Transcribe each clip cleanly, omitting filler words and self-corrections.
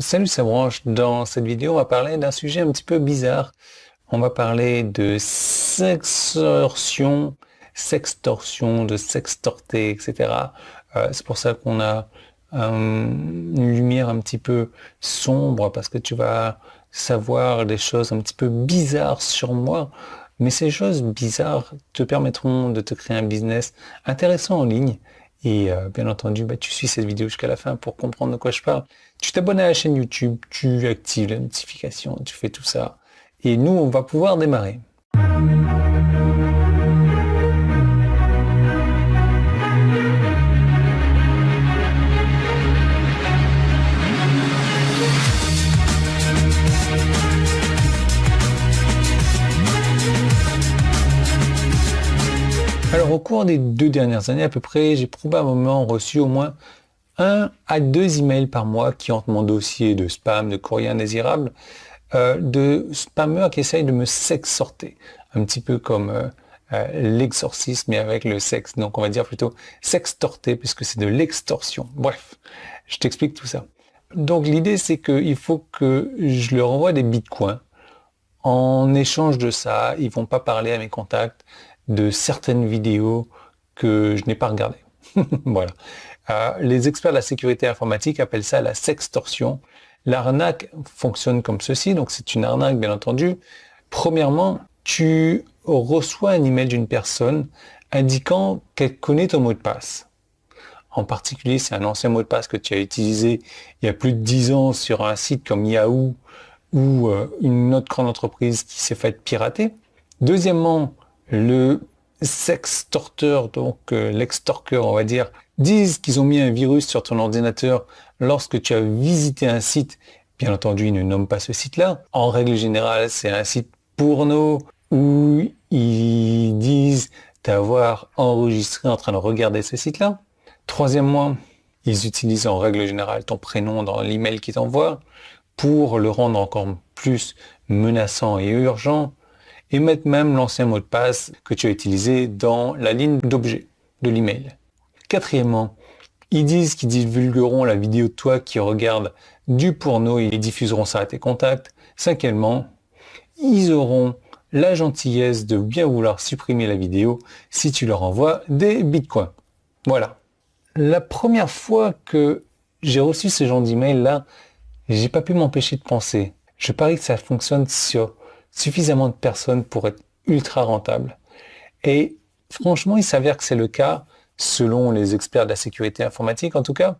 Salut, ça branche. Dans cette vidéo, on va parler d'un sujet un petit peu bizarre. On va parler de sextorsion, de sextorter, etc. C'est pour ça qu'on a une lumière un petit peu sombre parce que tu vas savoir des choses un petit peu bizarres sur moi. Mais ces choses bizarres te permettront de te créer un business intéressant en ligne. Et bien entendu, tu suis cette vidéo jusqu'à la fin pour comprendre de quoi je parle. Tu t'abonnes à la chaîne YouTube, tu actives la notification, tu fais tout ça. Et nous, on va pouvoir démarrer. Alors, au cours des 2 dernières années à peu près, j'ai probablement reçu au moins 1 à 2 emails par mois qui hantent mon dossier de spam, de courrier indésirable, de spammers qui essayent de me sextorter. Un petit peu comme l'exorcisme mais avec le sexe. Donc on va dire plutôt sextorter puisque c'est de l'extorsion. Bref, je t'explique tout ça. Donc l'idée c'est qu'il faut que je leur envoie des bitcoins. En échange de ça, ils vont pas parler à mes contacts de certaines vidéos que je n'ai pas regardées. Voilà. Les experts de la sécurité informatique appellent ça la sextorsion. L'arnaque fonctionne comme ceci, donc c'est une arnaque bien entendu. Premièrement, tu reçois un email d'une personne indiquant qu'elle connaît ton mot de passe. En particulier, c'est un ancien mot de passe que tu as utilisé il y a plus de 10 ans sur un site comme Yahoo ou une autre grande entreprise qui s'est faite pirater. Deuxièmement, le sextorteur, donc l'extorqueur on va dire, disent qu'ils ont mis un virus sur ton ordinateur lorsque tu as visité un site. Bien entendu, ils ne nomment pas ce site-là. En règle générale, c'est un site porno où ils disent t'avoir enregistré en train de regarder ce site-là. Troisièmement, ils utilisent en règle générale ton prénom dans l'email qu'ils t'envoient pour le rendre encore plus menaçant et urgent, et mettre même l'ancien mot de passe que tu as utilisé dans la ligne d'objet de l'email. Quatrièmement, ils disent qu'ils divulgueront la vidéo de toi qui regarde du porno et ils diffuseront ça à tes contacts. Cinquièmement, ils auront la gentillesse de bien vouloir supprimer la vidéo si tu leur envoies des bitcoins. Voilà. La première fois que j'ai reçu ce genre d'email là, j'ai pas pu m'empêcher de penser. Je parie que ça fonctionne sur suffisamment de personnes pour être ultra rentable. Et franchement, il s'avère que c'est le cas, selon les experts de la sécurité informatique en tout cas.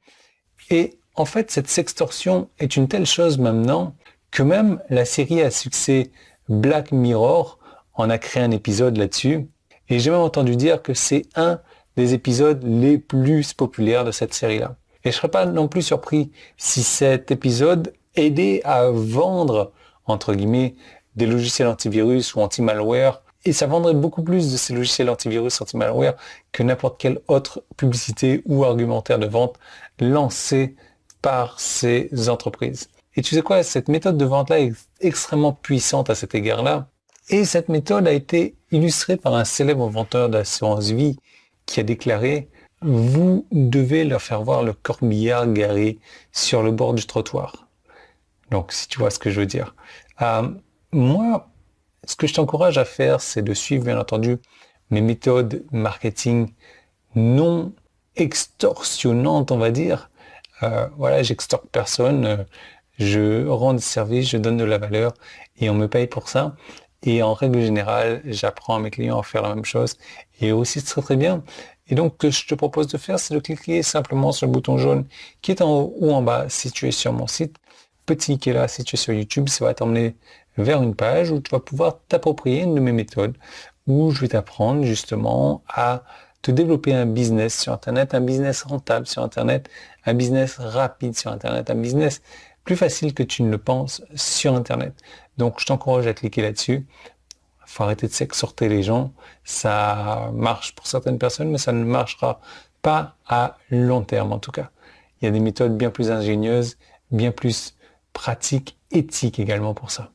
Et en fait, cette sextorsion est une telle chose maintenant que même la série à succès Black Mirror en a créé un épisode là-dessus. Et j'ai même entendu dire que c'est un des épisodes les plus populaires de cette série-là. Et je serais pas non plus surpris si cet épisode aidait à vendre, entre guillemets, des logiciels antivirus ou anti-malware. Et ça vendrait beaucoup plus de ces logiciels antivirus, anti-malware que n'importe quelle autre publicité ou argumentaire de vente lancé par ces entreprises. Et tu sais quoi, cette méthode de vente-là est extrêmement puissante à cet égard-là. Et cette méthode a été illustrée par un célèbre vendeur d'assurance vie qui a déclaré « Vous devez leur faire voir le corbillard garé sur le bord du trottoir. » Donc, si tu vois ce que je veux dire. Moi, ce que je t'encourage à faire, c'est de suivre, bien entendu, mes méthodes marketing non extorsionnantes, on va dire. Voilà, j'extorque personne, je rends des services, je donne de la valeur et on me paye pour ça. Et en règle générale, j'apprends à mes clients à faire la même chose et aussi très très bien. Et donc, ce que je te propose de faire, c'est de cliquer simplement sur le bouton jaune qui est en haut ou en bas si tu es sur mon site. Petit qui est là si tu es sur YouTube, ça va t'emmener vers une page où tu vas pouvoir t'approprier une de mes méthodes, où je vais t'apprendre justement à te développer un business sur Internet, un business rentable sur Internet, un business rapide sur Internet, un business plus facile que tu ne le penses sur Internet. Donc, je t'encourage à cliquer là-dessus. Faut arrêter de sextorter les gens. Ça marche pour certaines personnes, mais ça ne marchera pas à long terme en tout cas. Il y a des méthodes bien plus ingénieuses, bien plus pratiques, éthiques également pour ça.